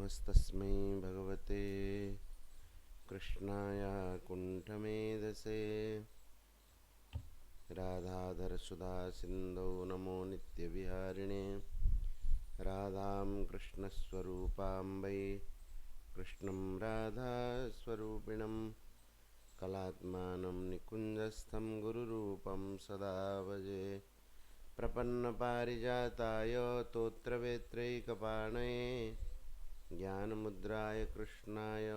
नमस्तस्मै भगवते कृष्णाय कुण्ठमेधसे राधाधरसुधा सिन्धौ नमो नित्यविहारिणे राधां कृष्णस्वरूपां वै कृष्णं राधास्वरूपिणं कलात्मानं निकुञ्जस्थं गुरुरूपं सदा भजे प्रपन्नपारिजाताय तोत्रवेत्रैकपाणये ज्ञानमुद्राय कृष्णाय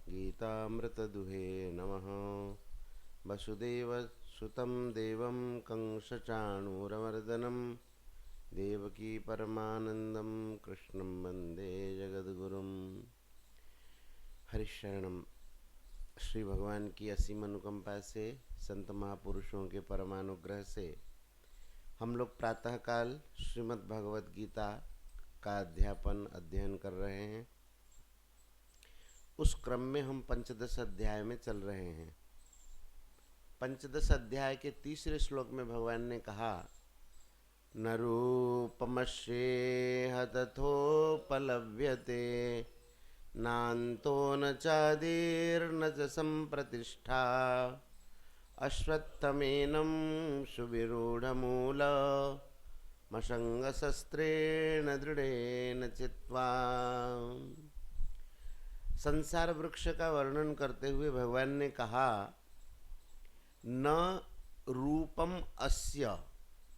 गीतामृतदुहे नमः। वसुदेवसुतं देवं कंसचाणूरमर्दनं देवकी परमानंदं कृष्णं वंदे जगद्गुरुं। हरिशरणम। श्री भगवान की असीम अनुकंपा से, संत महापुरुषों के परमानुग्रह से हम लोग प्रातःकाल श्रीमद् भगवत गीता का अध्ययन कर रहे हैं। उस क्रम में हम पंचदश अध्याय में चल रहे हैं। पंचदश अध्याय के तीसरे श्लोक में भगवान ने कहा, न रूपमश्येह तथोपलभ्यते नान्तो न चादिर्न च संप्रतिष्ठा अश्वत्थमेनं सुविरूढ़मूल मशंगशस्त्रेण दृढ़ेन चित्वा। संसार वृक्ष का वर्णन करते हुए भगवान ने कहा, न रूपम अस्य,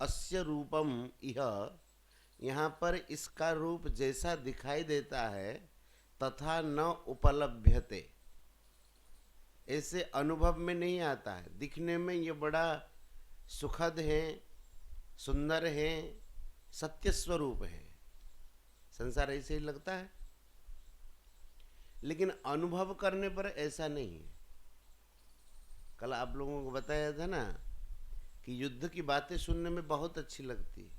अस्य रूपम इह, यहाँ पर इसका रूप जैसा दिखाई देता है तथा न उपलभ्यते, ऐसे अनुभव में नहीं आता है। दिखने में ये बड़ा सुखद है, सुंदर है, सत्य स्वरूप है, संसार ऐसे ही लगता है, लेकिन अनुभव करने पर ऐसा नहीं है। कल आप लोगों को बताया था ना कि युद्ध की बातें सुनने में बहुत अच्छी लगती है,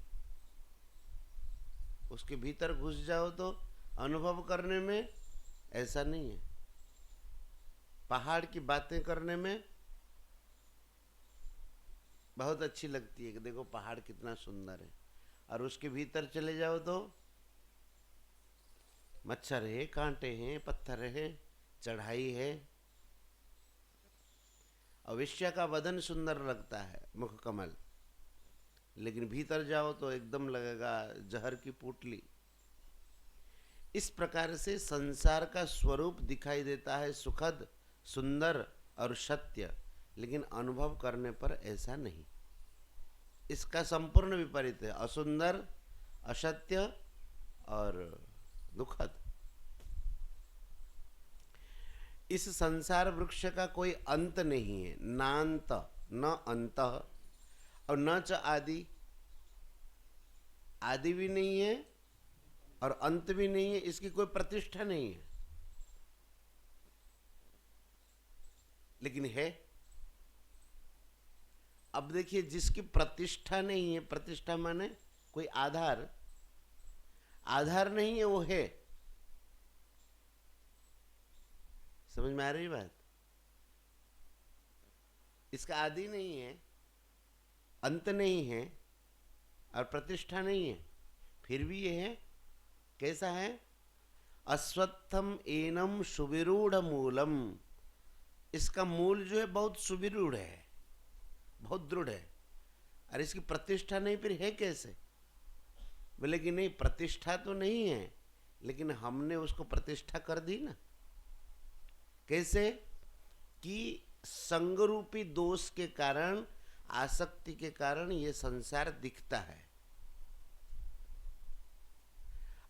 उसके भीतर घुस जाओ तो अनुभव करने में ऐसा नहीं है। पहाड़ की बातें करने में बहुत अच्छी लगती है कि देखो पहाड़ कितना सुंदर है, और उसके भीतर चले जाओ तो मच्छर है, कांटे हैं, पत्थर है, चढ़ाई है। अविश्य का वदन सुंदर लगता है, मुख कमल, लेकिन भीतर जाओ तो एकदम लगेगा जहर की पोटली। इस प्रकार से संसार का स्वरूप दिखाई देता है सुखद, सुंदर और सत्य, लेकिन अनुभव करने पर ऐसा नहीं। इसका संपूर्ण विपरीत है, असुंदर, असत्य और दुखद। इस संसार वृक्ष का कोई अंत नहीं है, नांत न अंत और न च आदि, आदि भी नहीं है और अंत भी नहीं है, इसकी कोई प्रतिष्ठा नहीं है, लेकिन है। अब देखिए, जिसकी प्रतिष्ठा नहीं है, प्रतिष्ठा माने कोई आधार, आधार नहीं है, वो है। समझ में आ रही बात? इसका आदि नहीं है, अंत नहीं है और प्रतिष्ठा नहीं है, फिर भी ये है। कैसा है? अश्वत्थम एनम सुविरूढ़ मूलम, इसका मूल जो है बहुत सुविरूढ़ है, बहुत दृढ़ है, और इसकी प्रतिष्ठा नहीं, फिर है कैसे? बोले कि नहीं, प्रतिष्ठा तो नहीं है, लेकिन हमने उसको प्रतिष्ठा कर दी ना। कैसे? कि संगरूपी दोष के कारण, आसक्ति के कारण ये संसार दिखता है।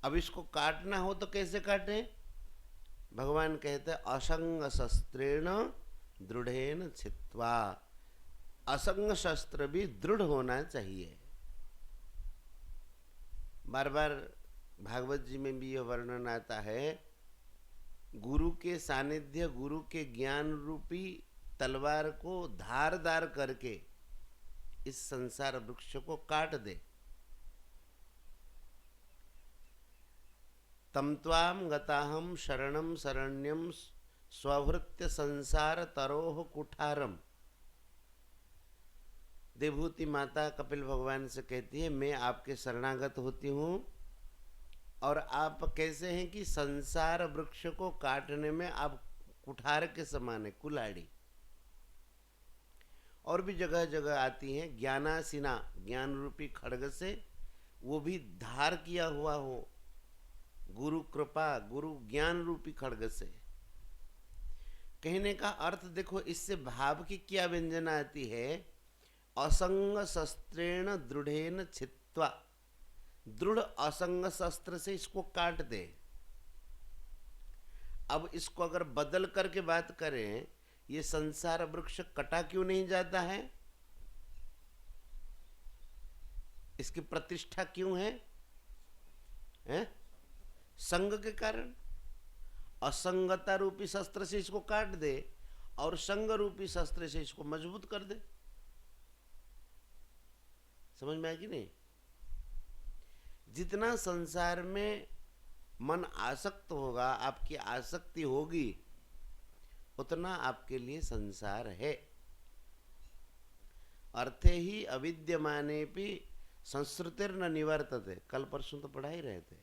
अब इसको काटना हो तो कैसे काटें? भगवान कहते हैं, असंग शस्त्रेण दृढ़ेन छित्वा। असंग शस्त्र भी दृढ़ होना चाहिए। बार बार भागवत जी में भी यह वर्णन आता है, गुरु के सानिध्य, गुरु के ज्ञान रूपी तलवार को धारदार करके इस संसार वृक्ष को काट दे। तम त्वाम गताहम शरणम शरण्यम स्वभृत्य संसार तरोह कुठारम। देवभूति माता कपिल भगवान से कहती है, मैं आपके शरणागत होती हूँ और आप कैसे हैं कि संसार वृक्ष को काटने में आप कुठार के समान है, कुल्हाड़ी। और भी जगह जगह आती हैं, ज्ञानासिना, ज्ञान रूपी खड्ग से, वो भी धार किया हुआ हो, गुरु कृपा, गुरु ज्ञान रूपी खड्ग से। कहने का अर्थ देखो, इससे भाव की क्या व्यंजना आती है, असंग शस्त्रेण दृढ़ेन छित्वा, दृढ़ असंग शस्त्र से इसको काट दे। अब इसको अगर बदल करके बात करें, ये संसार वृक्ष कटा क्यों नहीं जाता है? इसकी प्रतिष्ठा क्यों है? संग के कारण। असंगता रूपी शस्त्र से इसको काट दे और संग रूपी शस्त्र से इसको मजबूत कर दे। समझ में आया कि नहीं? जितना संसार में मन आसक्त होगा, आपकी आसक्ति होगी, उतना आपके लिए संसार है। अर्थे ही अविद्यमाने भी संस्कृतिर्न निवर्तते, कल परसों तो पढ़ा ही रहे थे।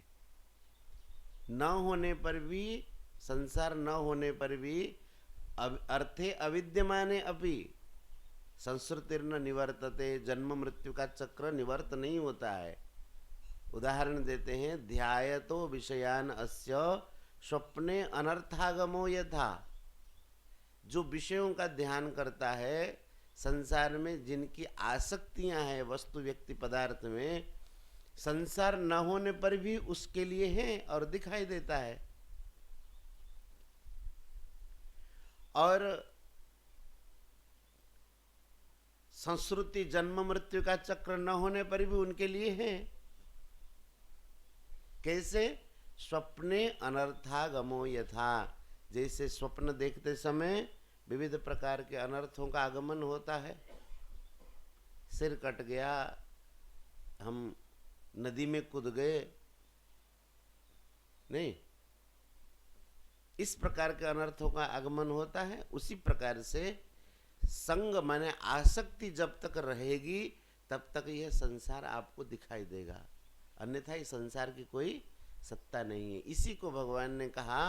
न होने पर भी, संसार न होने पर भी, अर्थे अविद्यमाने अपि संस्कृतिर्न निवर्तते, जन्म मृत्यु का चक्र निवर्त नहीं होता है। उदाहरण देते हैं, ध्यायतो विषयान अस्य स्वप्ने अनर्थागमो यथा। जो विषयों का ध्यान करता है, संसार में जिनकी आसक्तियां हैं वस्तु व्यक्ति पदार्थ में, संसार न होने पर भी उसके लिए है और दिखाई देता है। और संस्कृति जन्म मृत्यु का चक्र न होने पर भी उनके लिए है। कैसे? स्वप्ने अनर्थागमो यथा, जैसे स्वप्न देखते समय विविध प्रकार के अनर्थों का आगमन होता है। सिर कट गया, हम नदी में कूद गए, नहीं, इस प्रकार के अनर्थों का आगमन होता है। उसी प्रकार से संग माने आसक्ति जब तक रहेगी तब तक यह संसार आपको दिखाई देगा, अन्यथा इस संसार की कोई सत्ता नहीं है। इसी को भगवान ने कहा,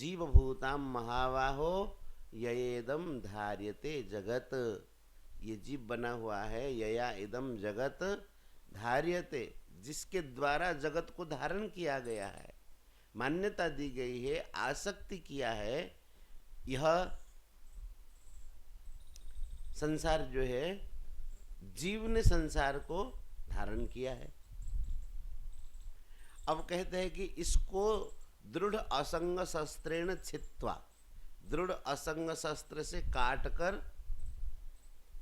जीव भूताम महाबाहो ययेदम धार्यते जगत। ये जीव बना हुआ है, यया इदम जगत धार्यते, जिसके द्वारा जगत को धारण किया गया है, मान्यता दी गई है, आसक्ति किया है। यह संसार जो है, जीव ने संसार को धारण किया है। अब कहते हैं कि इसको दृढ़ असंग शस्त्रेण छित्वा, दृढ़ असंग शस्त्र से काट कर,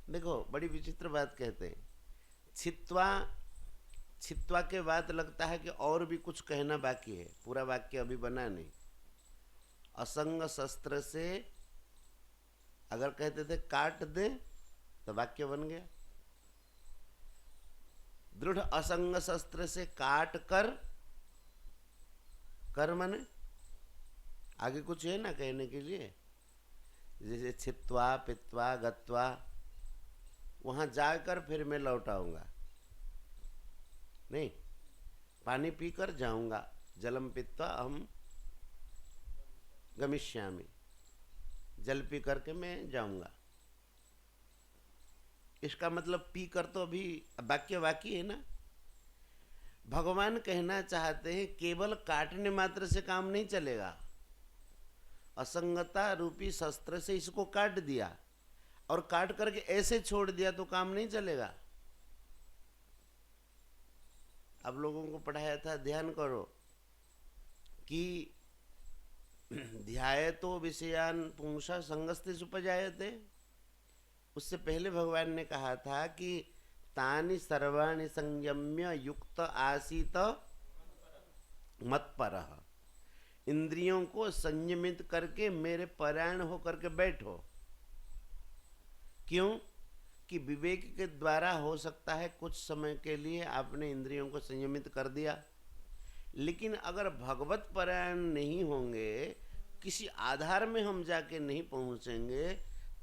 देखो बड़ी विचित्र बात कहते हैं, छित्वा, छित्वा के बाद लगता है कि और भी कुछ कहना बाकी है, पूरा वाक्य अभी बना नहीं। असंग शस्त्र से अगर कहते थे काट दे तो वाक्य बन गया। दृढ़ असंग शस्त्र से काट कर, कर माने आगे कुछ है ना कहने के लिए, जैसे छित्वा पित्वा गत्वा, वहां जाकर फिर मैं लौट आऊंगा, नहीं, पानी पीकर जाऊंगा, जलम पित्वा अहम गमिष्यामि, जल पी करके मैं जाऊंगा। इसका मतलब पी कर तो अभी वाक्य बाकी है ना। भगवान कहना चाहते हैं केवल काटने मात्र से काम नहीं चलेगा, असंगता रूपी शस्त्र से इसको काट दिया और काट करके ऐसे छोड़ दिया तो काम नहीं चलेगा। अब लोगों को पढ़ाया था, ध्यान करो कि ध्यायतो विषयान पुंसा संगस्ते सुपजायते। उससे पहले भगवान ने कहा था कि तानि सर्वाणि संयम्य युक्त आसीत मत्परः, इंद्रियों को संयमित करके मेरे परायण होकर के बैठो। क्यों? कि विवेक के द्वारा हो सकता है कुछ समय के लिए आपने इंद्रियों को संयमित कर दिया, लेकिन अगर भगवत परायण नहीं होंगे, किसी आधार में हम जाके नहीं पहुंचेंगे,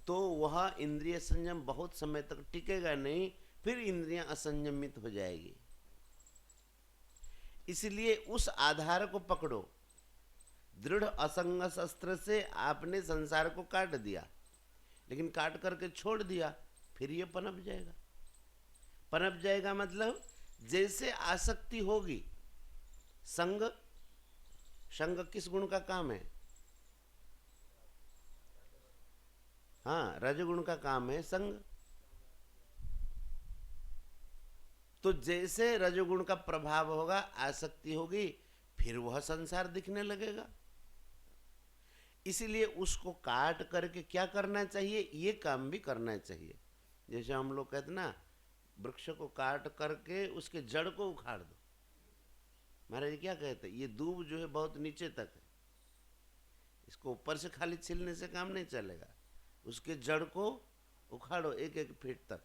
तो वह इंद्रिय संयम बहुत समय तक टिकेगा नहीं, फिर इंद्रियां असंयमित हो जाएगी। इसलिए उस आधार को पकड़ो। दृढ़ असंग शस्त्र से आपने संसार को काट दिया, लेकिन काट करके छोड़ दिया, फिर ये पनप जाएगा। पनप जाएगा मतलब जैसे आसक्ति होगी। संग, संग किस गुण का काम है? हाँ, रजगुण का काम है संग। तो जैसे रजोगुण का प्रभाव होगा, आसक्ति होगी, फिर वह संसार दिखने लगेगा। इसलिए उसको काट करके क्या करना चाहिए? ये काम भी करना चाहिए। जैसे हम लोग कहते ना, वृक्ष को काट करके उसके जड़ को उखाड़ दो। महाराज क्या कहते हैं? ये दूब जो है बहुत नीचे तक है, इसको ऊपर से खाली छीलने से काम नहीं चलेगा, उसके जड़ को उखाड़ो 1-1 फीट तक।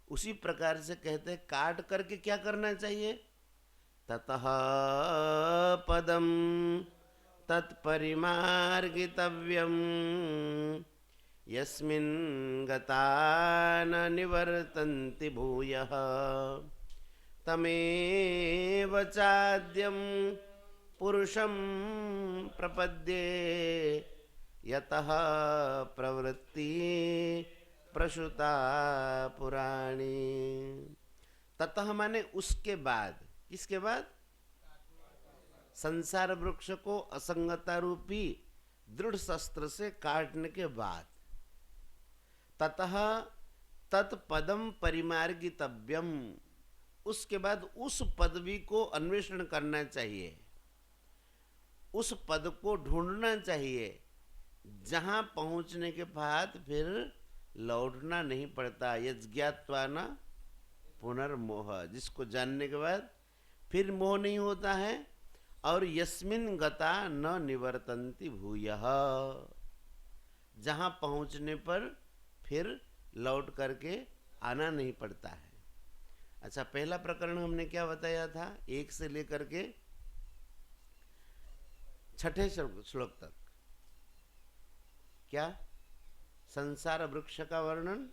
उसी प्रकार से कहते हैं काट करके क्या करना चाहिए? ततः पदम तत्परिमार्गितव्यम यस्मिन् गता न निवर्तन्ति भूयः तमेव चाद्यं पुरुषं प्रपद्ये यतः प्रवृत्ति प्रसुता पुराणी। ततः माने उसके बाद। किसके बाद? संसार वृक्ष को असंगता रूपी दृढ़ शस्त्र से काटने के बाद। ततः तत्पदम परिमार्गितव्यम, उसके बाद उस पदवी को अन्वेषण करना चाहिए, उस पद को ढूंढना चाहिए, जहां पहुंचने के बाद फिर लौटना नहीं पड़ता। यज्ञात्वा न पुनर्मोह, जिसको जानने के बाद फिर मोह नहीं होता है। और यस्मिन् गता न निवर्तन्ति भूयः, जहां पहुंचने पर फिर लौट करके आना नहीं पड़ता है। अच्छा, पहला प्रकरण हमने क्या बताया था? 1 से लेकर के 6ठे श्लोक तक क्या? संसार वृक्ष का वर्णन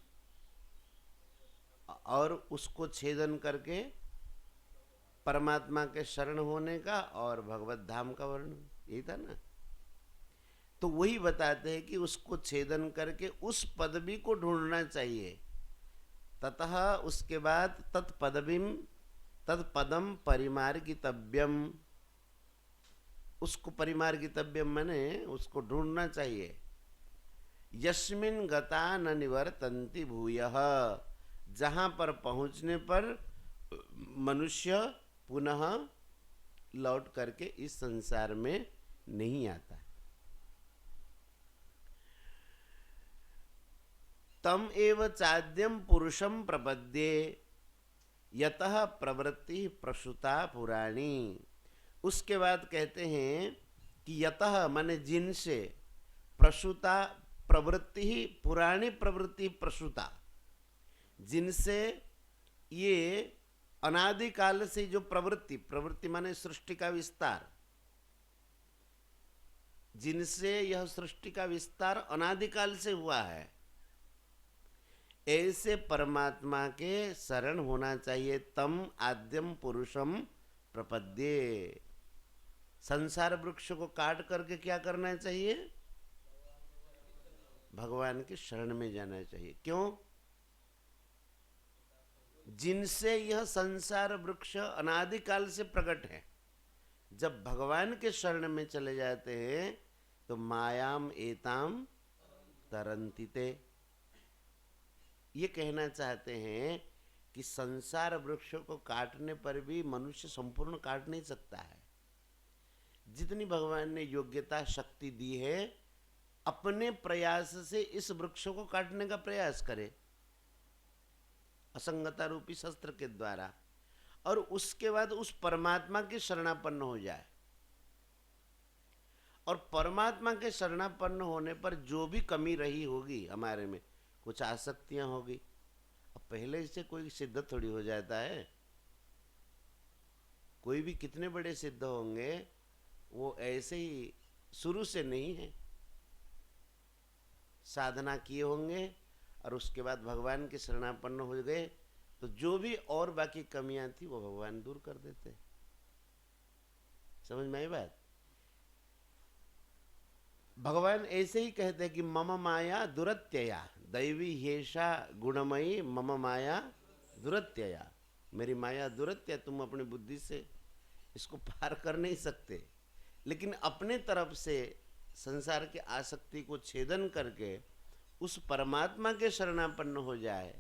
और उसको छेदन करके परमात्मा के शरण होने का और भगवत धाम का वर्णन, यही था ना। तो वही बताते हैं कि उसको छेदन करके उस पदवी को ढूंढना चाहिए। ततः उसके बाद तत्पदम परिमार्गितव्यम, उसको परिमार्गितव्यम माने उसको ढूंढना चाहिए। यस्मिन् गता न निवर्तन्ति भूयः, जहां पर पहुंचने पर मनुष्य पुनः लौट करके इस संसार में नहीं आता। तम एव चाद्यम पुरुषम प्रपद्ये यतः प्रवृत्ति प्रसुता पुराणी। उसके बाद कहते हैं कि यतः माने जिनसे, प्रसुता प्रवृत्ति ही पुरानी प्रवृत्ति प्रसुता, जिनसे ये अनादिकाल से जो प्रवृत्ति माने सृष्टि का विस्तार, जिनसे यह सृष्टि का विस्तार अनादिकाल से हुआ है, ऐसे परमात्मा के शरण होना चाहिए। तम आद्यम पुरुषम प्रपद्ये, संसार वृक्ष को काट करके क्या करना चाहिए? भगवान के शरण में जाना चाहिए। क्यों? जिनसे यह संसार वृक्ष अनादिकाल से प्रकट है। जब भगवान के शरण में चले जाते हैं तो मायाम एताम तरंतिते, ये कहना चाहते हैं कि संसार वृक्ष को काटने पर भी मनुष्य संपूर्ण काट नहीं सकता है। जितनी भगवान ने योग्यता शक्ति दी है, अपने प्रयास से इस वृक्ष को काटने का प्रयास करे असंगता रूपी शस्त्र के द्वारा, और उसके बाद उस परमात्मा के शरणापन्न हो जाए। और परमात्मा के शरणापन्न होने पर जो भी कमी रही होगी हमारे में, कुछ आसक्तियां होगी, अब पहले से कोई सिद्ध थोड़ी हो जाता है। कोई भी कितने बड़े सिद्ध होंगे, वो ऐसे ही शुरू से नहीं है, साधना किए होंगे और उसके बाद भगवान के शरणापन्न हो गए, तो जो भी और बाकी कमियां थी वो भगवान दूर कर देते। समझ में आई बात? भगवान ऐसे ही कहते हैं कि मम माया दुरत्यया, दैवी हेषा गुणमयी मम माया दुरत्यया, मेरी माया दुरत्य, तुम अपनी बुद्धि से इसको पार कर नहीं सकते। लेकिन अपने तरफ से संसार की आसक्ति को छेदन करके उस परमात्मा के शरणापन्न हो जाए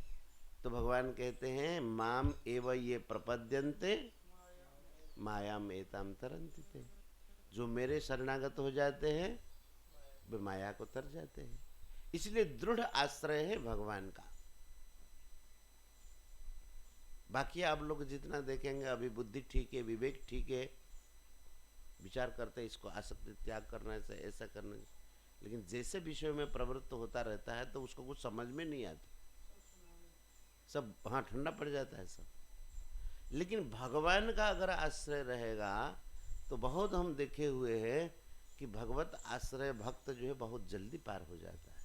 तो भगवान कहते हैं माम एव ये प्रपद्यन्ते मायाम एताम तरन्ति। जो मेरे शरणागत हो जाते हैं वे माया को तर जाते हैं। इसलिए दृढ़ आश्रय है भगवान का। बाकी आप लोग जितना देखेंगे, अभी बुद्धि ठीक है, विवेक ठीक है, विचार करते हैं इसको आसक्ति त्याग करना से ऐसा करना, लेकिन जैसे विषय में प्रवृत्त होता रहता है तो उसको कुछ समझ में नहीं आता, सब हाँ ठंडा पड़ जाता है सब। लेकिन भगवान का अगर आश्रय रहेगा तो बहुत हम देखे हुए हैं कि भगवत आश्रय भक्त जो है बहुत जल्दी पार हो जाता है।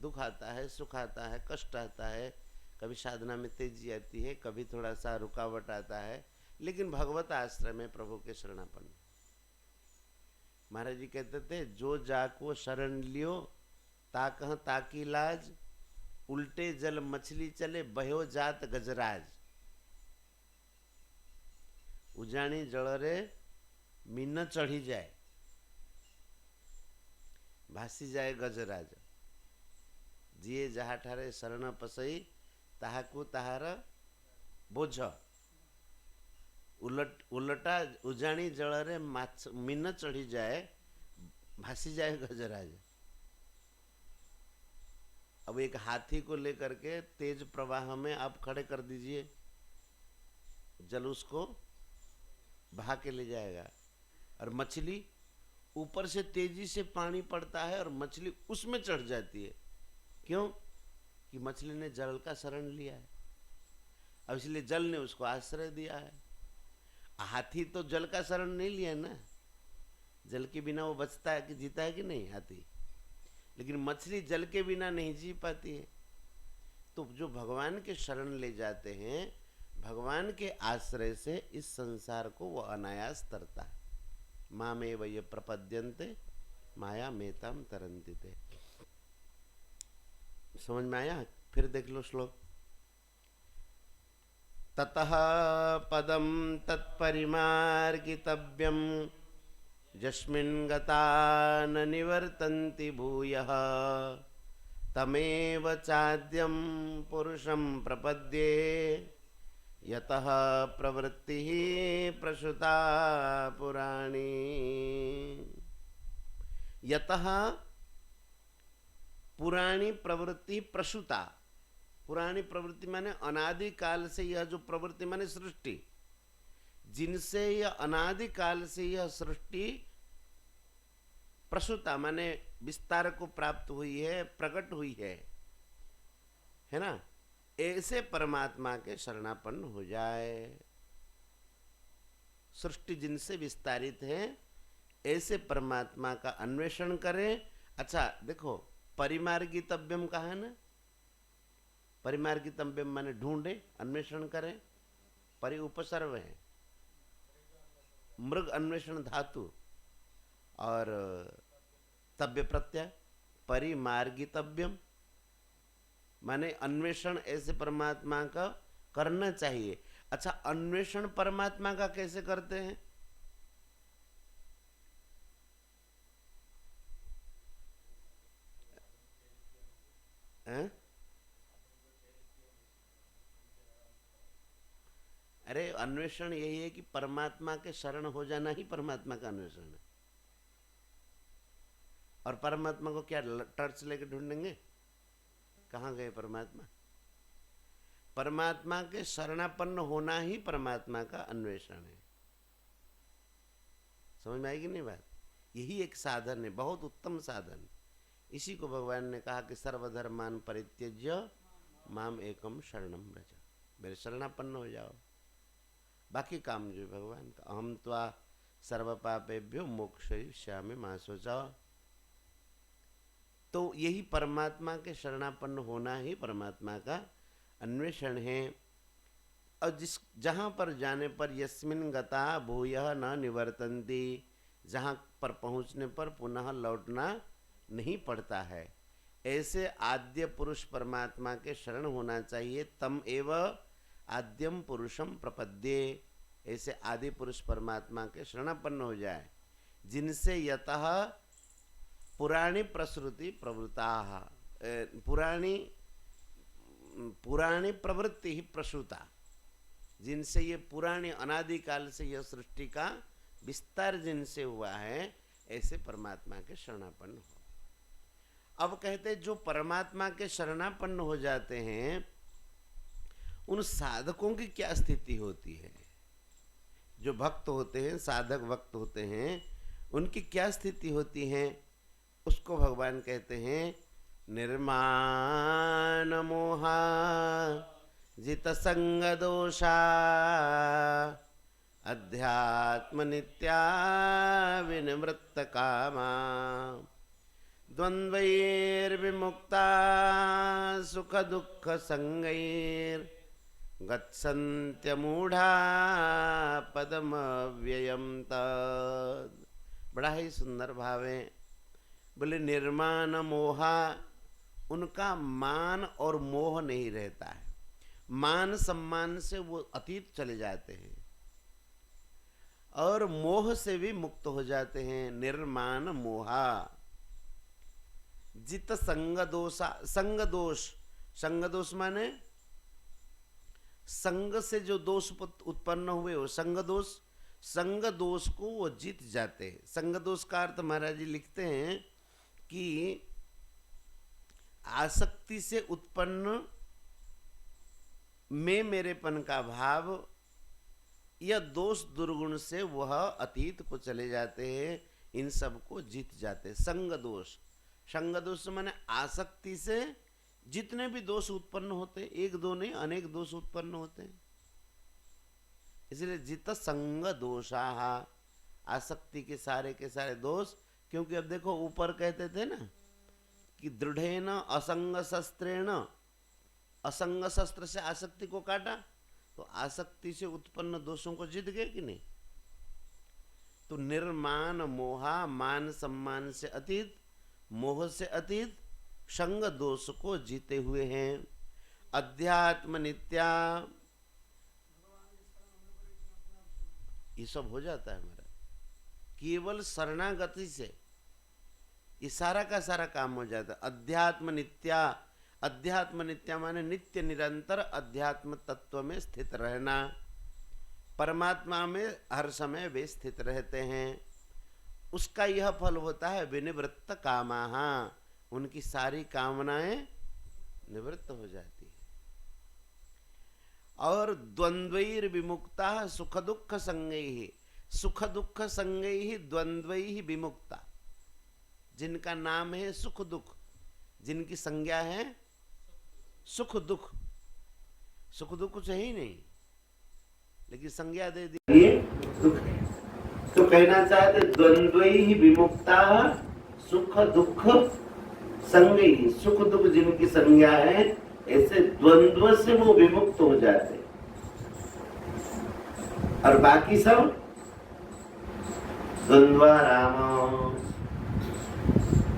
दुख आता है, सुख आता है, कष्ट आता है, कभी साधना में तेजी आती है, कभी थोड़ा सा रुकावट आता है, लेकिन भगवत आश्रय में प्रभु के शरणापन्न। महाराज जी कहते थे जो जाको शरण लियो ताकह ताकी लाज, उल्टे जल मछली चले बह्यो जात गजराज। उजाणी जल रे मीन चढ़ी जाए भासी जाए गजराज, जिए जहा ठारे शरण पसई ताहाकू ताहार बोझ। उलटा उजाणी जल रे मीन चढ़ी जाए भासी जाए गजराज। अब एक हाथी को लेकर के तेज प्रवाह में आप खड़े कर दीजिए, जल उसको बहा के ले जाएगा। और मछली ऊपर से तेजी से पानी पड़ता है और मछली उसमें चढ़ जाती है। क्यों? कि मछली ने जल का शरण लिया है, अब इसलिए जल ने उसको आश्रय दिया है। हाथी तो जल का शरण नहीं लिया ना, जल के बिना वो बचता है कि जीता है कि नहीं हाथी, लेकिन मछली जल के बिना नहीं जी पाती है। तो जो भगवान के शरण ले जाते हैं, भगवान के आश्रय से इस संसार को वो अनायास तरता है। मामेव ये प्रपद्यन्ते माया मेताम तरन्ति ते। समझ में आया? फिर देख लो श्लोक। ततः पदम तत्परिमार्गितव्यम यस्मिन् गता न निवर्तन्ति भूयः तमेव चाद्यं पुरुषं प्रपद्ये यतः प्रवृत्तिः प्रसुता पुराणी। यतः पुराणी प्रवृत्ति प्रसुता। पुरानी प्रवृत्ति माने अनादि काल से यह जो प्रवृत्ति माने सृष्टि, जिनसे यह अनादि काल से यह सृष्टि प्रसुता माने विस्तार को प्राप्त हुई है, प्रकट हुई है ना। ऐसे परमात्मा के शरणापन्न हो जाए। सृष्टि जिनसे विस्तारित है ऐसे परमात्मा का अन्वेषण करें। अच्छा देखो, परिमार्गितव्यम कहा है ना, परिमार्गितव्यम माने ढूंढे, अन्वेषण करें। परि उपसर्ग है, मृग अन्वेषण धातु और तव्य प्रत्यय। परिमार्गितव्यम माने अन्वेषण ऐसे परमात्मा का करना चाहिए। अच्छा, अन्वेषण परमात्मा का कैसे करते हैं? अरे अन्वेषण यही है कि परमात्मा के शरण हो जाना ही परमात्मा का अन्वेषण है। और परमात्मा को क्या टर्च लेके ढूंढेंगे? कहाँ गए परमात्मा? परमात्मा के शरणापन्न होना ही परमात्मा का अन्वेषण है। समझ में आएगी नहीं बात? यही एक साधन है, बहुत उत्तम साधन। इसी को भगवान ने कहा कि सर्वधर्मान परित्यज्य माम एकम शरणम व्रज। मेरे शरणापन्न हो जाओ, बाकी काम जो भगवान का। अहम त्वा सर्व पापेभ्यो मोक्षयिष्यामि मा शुचः। तो यही परमात्मा के शरणापन्न होना ही परमात्मा का अन्वेषण है। और जहाँ पर जाने पर यस्मिन गता भूयः न निवर्तन्ति, जहाँ पर पहुँचने पर पुनः लौटना नहीं पड़ता है, ऐसे आद्य पुरुष परमात्मा के शरण होना चाहिए। तम एव आद्यम पुरुषम प्रपद्ये, ऐसे आदि पुरुष परमात्मा के शरणापन्न हो जाए, जिनसे यतः पुराणी प्रसृति प्रवृत्ता, पुराणी प्रवृत्ति ही प्रसूता, जिनसे ये पुरानी अनादिकाल से यह सृष्टि का विस्तार जिनसे हुआ है, ऐसे परमात्मा के शरणापन्न हो। अब कहते जो परमात्मा के शरणापन्न हो जाते हैं, उन साधकों की क्या स्थिति होती है? जो भक्त होते हैं, साधक भक्त होते हैं, उनकी क्या स्थिति होती है? उसको भगवान कहते हैं निर्माण मोहा जित संग दोषा अध्यात्म नित्या विनिवृत्त कामा द्वंद्वैर्विमुक्ता सुख दुख संगैर गच्छन्त्यमूढ़ा पदमव्ययम् तद। बड़ा ही सुंदर भाव है। बोले निर्माण मोहा, उनका मान और मोह नहीं रहता है, मान सम्मान से वो अतीत चले जाते हैं और मोह से भी मुक्त हो जाते हैं। निर्माण मोहा जित संग दोषा, संग दोष, संग दोष माने संग से जो दोष उत्पन्न हुए हो संग दोष, संग दोष को वो जीत जाते हैं। संग दोष का अर्थ महाराज जी लिखते हैं कि आसक्ति से उत्पन्न में मेरेपन का भाव, यह दोष दुर्गुण से वह अतीत को चले जाते हैं, इन सब को जीत जाते हैं। संग दोष, संग दोष माने आसक्ति से जितने भी दोष उत्पन्न होते, एक दो नहीं अनेक दोष उत्पन्न होते हैं, इसलिए जित संग दोषाः, आसक्ति के सारे दोष। क्योंकि अब देखो ऊपर कहते थे ना कि दृढ़ेन असंग शस्त्रेण, असंग शस्त्र से आसक्ति को काटा, तो आसक्ति से उत्पन्न दोषों को जीत गए कि नहीं? तो निर्माण मोहा, मान सम्मान से अतीत, मोह से अतीत, संग दोष को जीते हुए हैं। अध्यात्म नित्या, ये सब हो जाता है हमारा, केवल शरणागति से ये सारा का सारा काम हो जाता है। अध्यात्म नित्या, अध्यात्म नित्या माने नित्य निरंतर अध्यात्म तत्व में स्थित रहना, परमात्मा में हर समय वे स्थित रहते हैं। उसका यह फल होता है विनिवृत्त कामाः, उनकी सारी कामनाएं निवृत्त हो जाती है। और द्वंद्वैर विमुक्ता सुख दुख संगैः, सुख दुख संगैः द्वंद्वैः विमुक्ता, जिनका नाम है सुख दुख, जिनकी संज्ञा है सुख दुख, सुख दुख कुछ है ही नहीं, लेकिन संज्ञा दे दी ये दुख है। तो कहना चाहते द्वंद्वैः विमुक्ता सुख दुख संगैः, सुख दुख जिनकी संज्ञा है, ऐसे द्वंद्व से वो विमुक्त हो जाते, और बाकी सब द्वंद्वाराम,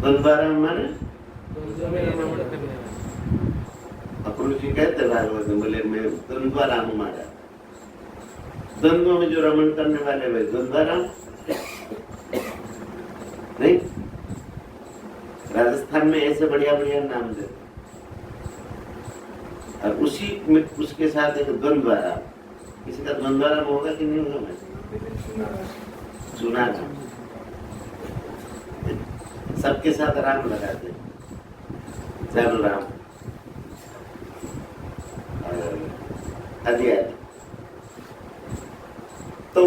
द्वंद्वाराम माने अक्रूर जी कहते भागवत में, बोले मैं द्वंद्वाराम मारा, द्वंद्व में जो रमण करने वाले वे द्वंद्वाराम नहीं। राजस्थान में ऐसे बढ़िया बढ़िया नाम देते, और उसी में उसके साथ एक द्वंद्वाराम, किसी का द्वंद्वाराम होगा कि नहीं होगा? मैं सुना था, सबके साथ राम लगाते, चालू राम आदि आदि। तो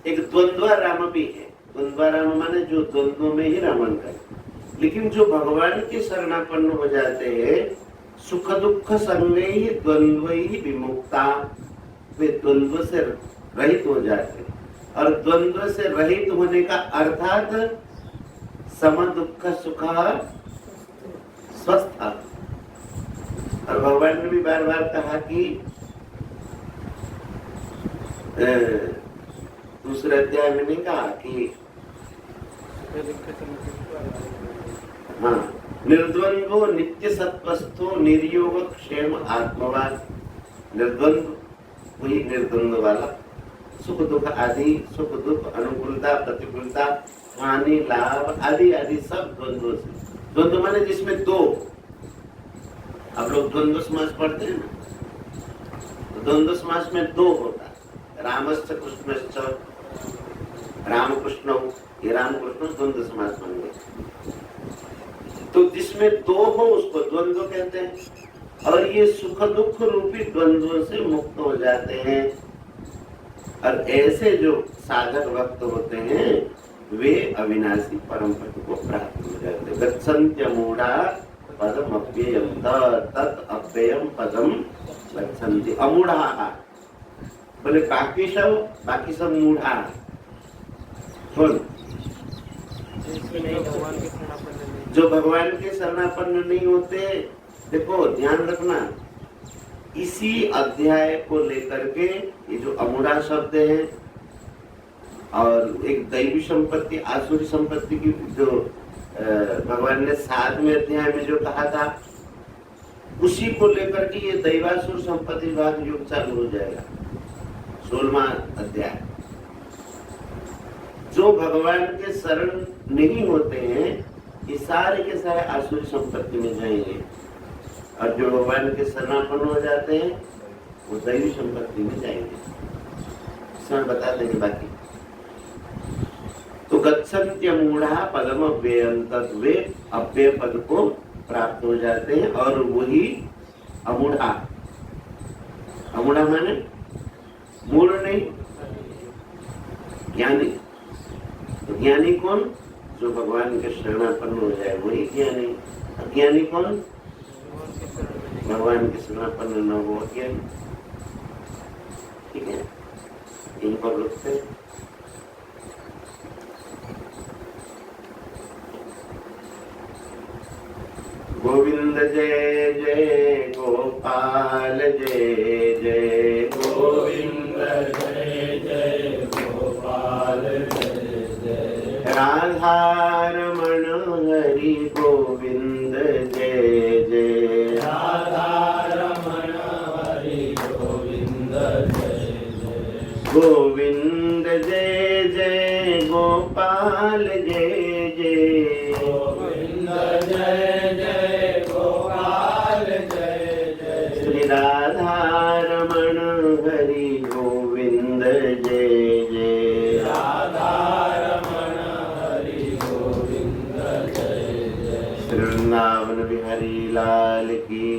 एक द्वंद्वाराम भी है, द्वंद्वाराम माने जो द्वंद्व में ही रमण करे। लेकिन जो भगवान के शरणापन्न हो जाते हैं, सुख दुख संगैः द्वंद्वैः विमुक्ता, वे द्वंद्व से रहित हो जाते हैं। और द्वंद्व से रहित होने का अर्थात सम दुख सुख स्वस्थ। और भगवान ने भी बार बार कहा कि दूसरे अध्याय में नहीं कहा कि हाँ, निर्द्वंद्वो नित्य सत्वस्थो निर्योग क्षेम आत्मवाद। निर्द्वंद्व वही निर्द्वंद्व वाला, सुख दुख आदि, सुख दुख, अनुकूलता प्रतिकूलता, हानि लाभ आदि आदि सब द्वंद्व से। द्वंद्व माने जिसमें दो, आप लोग द्वंद्व समास पढ़ते हैं ना, तो द्वंद्व समास में दो होता है, रामश्च कृष्णश्च, राम कृष्ण, ये राम कृष्ण द्वंद्व समास बन गए। तो जिसमें दो हो उसको द्वंद्व कहते हैं। और ये सुख दुख रूपी द्वंद्वों से मुक्त हो जाते हैं। और ऐसे जो साधक भक्त होते हैं वे अविनाशी परम पद को प्राप्त हो जाते हैं। गच्छन्त्यमूढ़ा पदम अव्ययम तत् अव्ययम पदम गच्छन्ति। अमूढ़ा बोले बाकी सब मूढ़ा। कौन? जो भगवान के शरणापन्न नहीं होते। देखो ध्यान रखना, इसी अध्याय को लेकर के ये जो अमूढ़ा शब्द है और एक दैवी संपत्ति आसुरी संपत्ति की जो भगवान ने 7वें अध्याय में जो कहा था, उसी को लेकर के ये दैवासुर संपत्ति भाग युग चालू हो जाएगा। 16वां अध्याय। जो भगवान के शरण नहीं होते हैं ये सारे के सारे आसुरी संपत्ति में जाएंगे, और जो भगवान के शरणापन्न हो जाते हैं वो दैवी संपत्ति में जाएंगे। इसमें बता देंगे बाकी। तो गच्छन्त्यमूढ़ा पदम अव्ययम तत्, वे अव्यय पद को प्राप्त हो जाते हैं। और वही अमूढ़ा, अमूढ़ा माने मूढ़ नहीं, ज्ञानी। तो ज्ञानी कौन? जो भगवान के शरणापन्न हो जाए वही ज्ञानी। अज्ञानी कौन? भगवान के शरणापन्न न हो अज्ञानी। ठीक है, इन पर रुकते हैं। गोविंद जय जय गोपाल जय जय गोविंद जय जय गोपाल जय जय राधारमण हरि गोविंद जय जय राधारमण हरि गोविंद जय जय गोविंद जय जय गोपाल जय जय गोविंद जय जय गोपाल जय जय श्री राधारमण हरि गोविंद जय जय राधारमण हरि गोविंद जय जय श्री वृंदावन बिहारी लाल की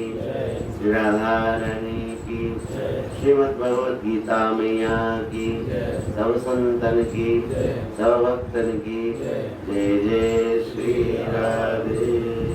श्री राधा रानी की श्रीमद् भगवद गीता मैया की सब संतन की सब भक्तन की जय जय श्री राधे।